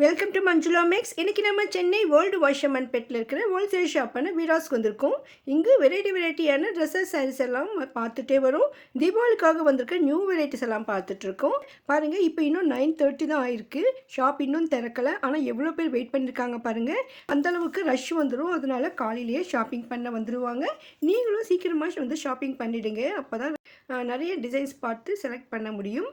Welcome to Manjula maths. இன்றைக்கி நம்ம Chennai world washerman பெட்டில் இருக்கிற ஹோல்சேல் ஷாப்பான வீராஸ்க்கு வந்திருக்கோம். இங்கு வெரைட்டியான ட்ரெஸ்ஸஸ் சாரீஸ் எல்லாம் பார்த்துட்டே வரும். தீபாவளிக்காக வந்திருக்க நியூ வெரைட்டிஸ் எல்லாம் பார்த்துட்ருக்கோம். பாருங்கள், இப்போ இன்னும் 9:30 தான் ஆயிருக்கு. ஷாப் இன்னும் திறக்கலை. ஆனால் எவ்வளோ பேர் வெயிட் பண்ணியிருக்காங்க பாருங்கள். அந்தளவுக்கு ரஷ் வந்துடும். அதனால் காலையிலேயே ஷாப்பிங் பண்ண வந்துடுவாங்க. நீங்களும் சீக்கிரமாக வந்து ஷாப்பிங் பண்ணிவிடுங்க. அப்போ தான் நிறைய டிசைன்ஸ் பார்த்து செலக்ட் பண்ண முடியும்.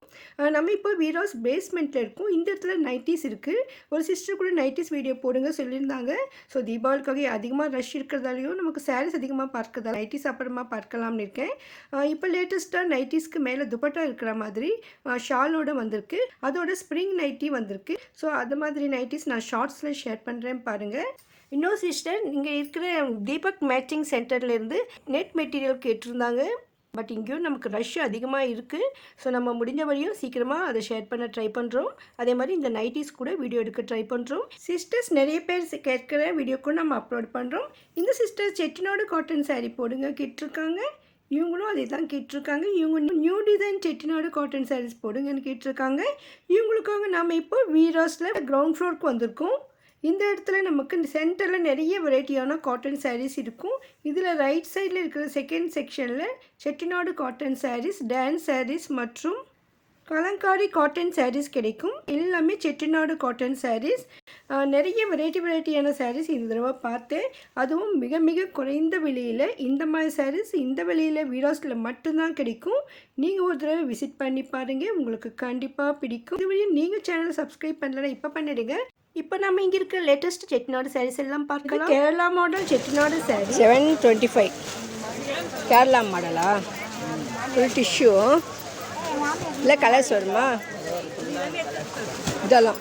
நம்ம இப்போ வீராஸ் பேஸ்மெண்ட்டில் இருக்கோம். இந்த இடத்துல நைட்டிஸ் இருக்குது. ஒரு சிஸ்டர் கூட நைட்டிஸ் வீடியோ போடுங்க சொல்லியிருந்தாங்க. ஸோ தீபாவளிக்காக அதிகமாக ரஷ் இருக்கிறதாலையும் நமக்கு சாரீஸ் அதிகமாக பார்க்கறதா நைட்டிஸ் அப்புறமா பார்க்கலாம்னு இருக்கேன். இப்போ லேட்டஸ்ட்டாக நைட்டிஸ்க்கு மேலே துப்பட்டா இருக்கிற மாதிரி ஷாலோடு வந்திருக்கு. அதோட ஸ்ப்ரிங் நைட்டி வந்திருக்கு. ஸோ அது மாதிரி நைட்டிஸ் நான் ஷார்ட்ஸில் ஷேர் பண்ணுறேன் பாருங்கள். இன்னொரு சிஸ்டர் நீங்கள் இருக்கிற தீபக் மேட்சிங் சென்டர்லேருந்து நெட் மெட்டீரியல் கேட்டிருந்தாங்க. பட் இங்கேயும் நமக்கு ரஷ் அதிகமாக இருக்குது. ஸோ நம்ம முடிஞ்ச வரையும் சீக்கிரமாக அதை ஷேர் பண்ண ட்ரை பண்ணுறோம். அதே மாதிரி இந்த நைட்டிஸ் கூட வீடியோ எடுக்க ட்ரை பண்ணுறோம். சிஸ்டர்ஸ் நிறைய பேர் கேட்குற வீடியோக்கும் நம்ம அப்லோட் பண்ணுறோம். இந்த சிஸ்டர் செட்டிநாடு காட்டன் சாரீ போடுங்க கேட்டிருக்காங்க. இவங்களும் அதே தான் கேட்டிருக்காங்க. இவங்க new design Chettinad cotton sarees போடுங்கன்னு கேட்டிருக்காங்க. இவங்களுக்காக நாம் இப்போ வீராஸில் கிரவுண்ட் ஃப்ளோருக்கு வந்திருக்கோம். இந்த இடத்துல நமக்கு சென்டரில் நிறைய வெரைட்டியான காட்டன் சாரீஸ் இருக்கும். இதில் ரைட் சைடில் இருக்கிற செகண்ட் செக்ஷனில் செட்டிநாடு காட்டன் சாரீஸ், டான்ஸ் சாரீஸ் மற்றும் கலங்காரி காட்டன் சாரீஸ் கிடைக்கும். எல்லாமே செட்டிநாடு காட்டன் சாரீஸ். நிறைய வெரைட்டியான சாரீஸ் இந்த தடவை பார்த்தேன். அதுவும் மிக மிக குறைந்த விலையில் இந்த மாதிரி சாரீஸ் இந்த விலையில் வீராஸில் மட்டும்தான் கிடைக்கும். நீங்கள் ஒரு தடவை விசிட் பண்ணி பாருங்கள், உங்களுக்கு கண்டிப்பாக பிடிக்கும். இதுவரையும் நீங்கள் சேனலை சப்ஸ்கிரைப் பண்ணலன்னா இப்போ பண்ணிடுங்க. இப்போ நம்ம இங்கே இருக்க லேட்டஸ்ட் செட்டிநாடு சாரீஸ் எல்லாம் பார்க்கலாம். Kerala model Chettinad saree 725. கேரளா மாடலா? ஃபுல் டிஷ்யூ இல்லை கலர்ஸ் வருமா? இதெல்லாம்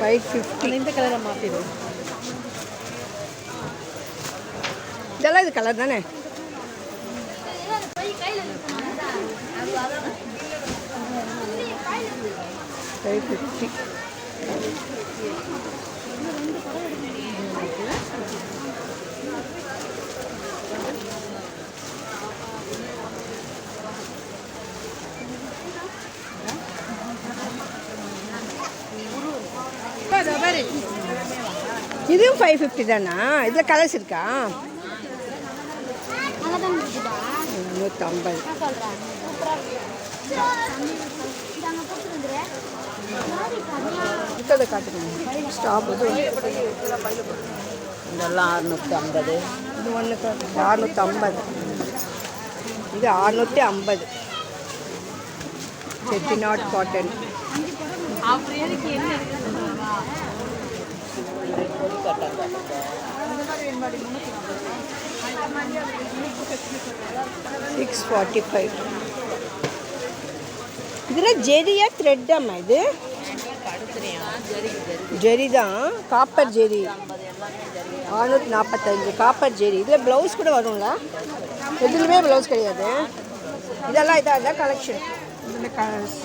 $550. இந்த கலரை மாற்றிடும். இதெல்லாம் இது கலர் தானே? $550. இதுவும் $550 தானா? இதில் கலர்ஸ் இருக்கா? 150. இதை காட்டுங்க. ஸ்டாப் இதெல்லாம் 650. இது ஒன்று 650. இது 650. செட்டிநாடு காட்டன். $645. இதில் ஜெரியா த்ரெட்டாம்மா? இது ஜெரி தான், காப்பர் ஜெரி. 645 காப்பர் ஜெரி. இதில் ப்ளவுஸ் கூட வரும்ல? எதுலையுமே ப்ளவுஸ் கிடையாது. இதெல்லாம் இதான் கலெக்ஷன். இதில் கலர்ஸ்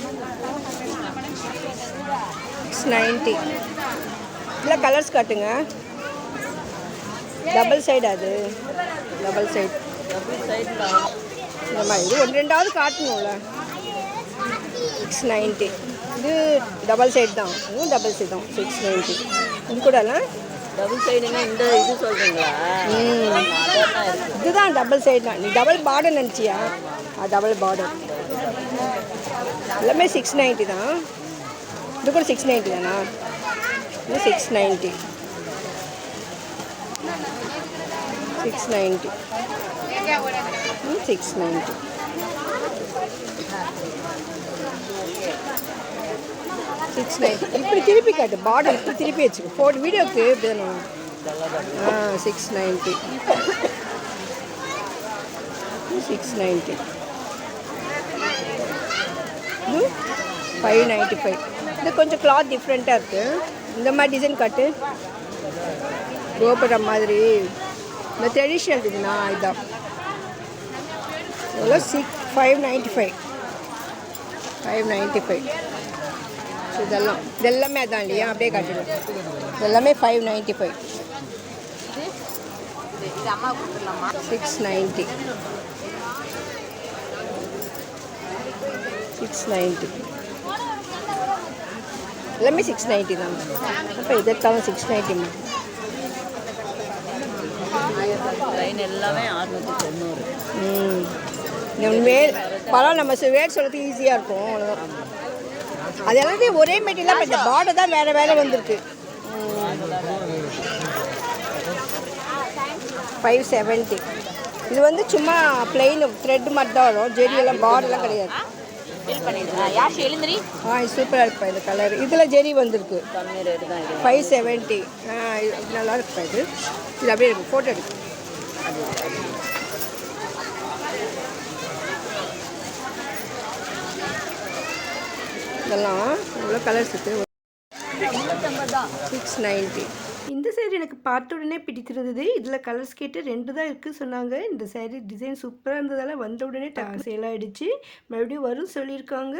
690. இதில் கலர்ஸ் காட்டுங்க. Double side. அது டபுள் சைடு இந்த மாதிரி. இது ஒன்று ரெண்டாவது காட்டணும்ல. 690. இது டபுள் சைடு தான். இதுவும் டபுள் சைடு தான். 690. இது கூடலாம் டபுள் சைடுன்னா இந்த இது சொல்கிறீங்களா? இதுதான் டபுள் சைடு தான். நீ டபுள் பார்டர் நினச்சியா? Double border. எல்லாமே 690 தான். இது கூட 690 தானா? இது 690. 690. 690. இப்படி திருப்பி காட்டு. பார்டர் இப்படி திருப்பி வச்சுக்கோ. ஃபோட்டோ வீடியோக்கு இப்படி தானே? 690. 690. 595. இது கொஞ்சம் கிளாத் டிஃப்ரெண்ட்டாக இருக்குது. இந்த மாதிரி டிசைன் காட்டு. கோபுரம் மாதிரி இந்த ட்ரெடிஷ்னல் இதுனா இதுதான். எவ்வளோ? 595. 595. இதெல்லாமே அதான் இல்லையா? அப்படியே காட்டிடும். இதெல்லாமே 595. 690. 690. எல்லாமே 690 தான். அப்போ இதற்கான 690. லைன் எல்லாமே 690. வேல் பரவாயில்ல, நம்ம வேர் சொல்கிறதுக்கு ஈஸியாக இருக்கும், அவ்வளோதான். அது எல்லாத்தையும் ஒரே மெட்டீரியலாக இந்த பார்டர் தான் வேறு வேறு வந்திருக்கு. 570. இது வந்து சும்மா பிளெயின் த்ரெட் மாதிரி தான் வரும், ஜெரியெல்லாம் பார்டர்லாம் கிடையாது. சூப்பராக இருப்பா இந்த கலர். இதில் ஜெரி வந்திருக்கு. 570. இது நல்லா இருப்பா. இது அப்படியே இருக்கும், ஃபோட்டோ எடுக்கும். இதெல்லாம் இவ்வளோ கலர்ஸ் இருக்குது. 690. இந்த சேரீ எனக்கு பார்த்த உடனே பிடித்திருந்தது. இதில் கலர்ஸ் கேட்டு 2 தான் இருக்குது சொன்னாங்க. இந்த சேரீ டிசைன் சூப்பராக இருந்ததால் வந்த உடனே சேல் ஆகிடுச்சு. மறுபடியும் வரும் சொல்லியிருக்காங்க.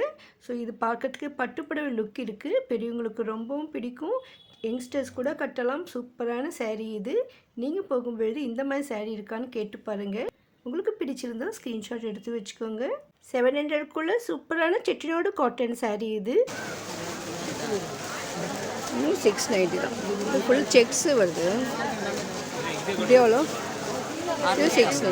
ஸோ இது பார்க்கறதுக்கு பட்டுப்புடவை லுக் இருக்குது. பெரியவங்களுக்கு ரொம்பவும் பிடிக்கும். யங்ஸ்டர்ஸ் கூட கட்டலாம். சூப்பரான சேரீ இது. நீங்கள் போகும்பொழுது இந்த மாதிரி சேரீ இருக்கான்னு கேட்டு பாருங்கள். உங்களுக்கு பிடிச்சிருந்தா ஸ்க்ரீன்ஷாட் எடுத்து வச்சுக்கோங்க. 700க்குள்ளே சூப்பரான செட்டிநாடு காட்டன் சாரீ இது. 690 தான். இது ஃபுல் செக்ஸு வருது. இது எவ்வளோ? இது 690.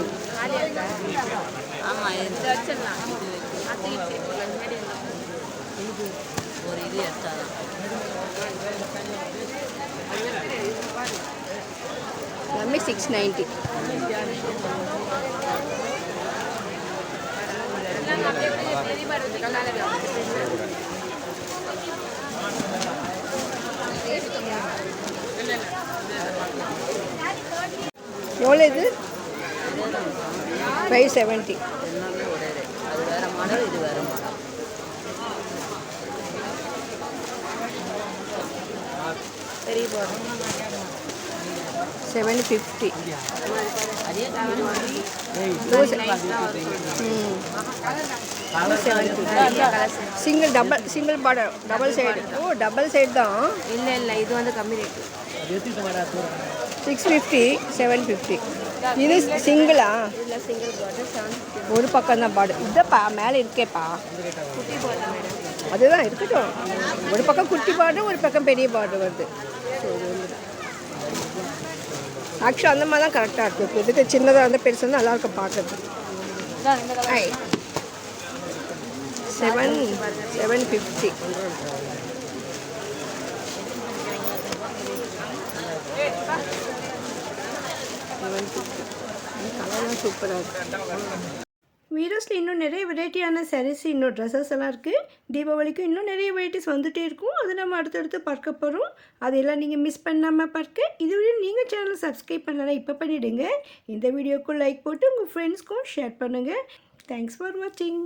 எல்லாமே 690. எவ்வளோ இது? 570. அது வேற மாடல், இது வேற model. 750. Single border, double side. Oh, double side தான். இல்லை இது வந்து கம்மி ரேட்டு. 650, 750. இது சிங்கிளா? இல்லை சிங்கிள் பார்டர் 750. ஒரு பக்கம் தான் பார்டர். இதப்பா மேலே இருக்கேப்பா. குட்டி பார்டர் மேடம். அதுதான் இருக்கட்டும். ஒரு பக்கம் குட்டி பார்டர், ஒரு பக்கம் பெரிய பார்டர் வருது. ஸோ இது வந்து ஆக்சுவலாக அந்த மாதிரி தான் கரெக்டாக இருக்கும். இதுக்கு சின்னதாக வந்து பெருசாக வந்து நல்லாயிருக்கும் பார்க்குறது. 750. கலர்லாம் சூப்பராக இருக்குது. வீடியோஸில் இன்னும் நிறைய வெரைட்டியான சாரீஸ், இன்னும் ட்ரெஸ்ஸஸ் எல்லாம் இருக்குது. தீபாவளிக்கு இன்னும் நிறைய வெரைட்டிஸ் வந்துகிட்டே இருக்கும். அது நம்ம அடுத்தடுத்து பார்க்க போகிறோம். அதெல்லாம் நீங்கள் மிஸ் பண்ணாமல் பார்க்க இதுவரை நீங்கள் சேனலை சப்ஸ்கிரைப் பண்ணலாம், இப்போ பண்ணிவிடுங்க. இந்த வீடியோக்கும் லைக் போட்டு உங்கள் ஃப்ரெண்ட்ஸ்க்கும் ஷேர் பண்ணுங்கள். தேங்க்ஸ் ஃபார் வாட்சிங்.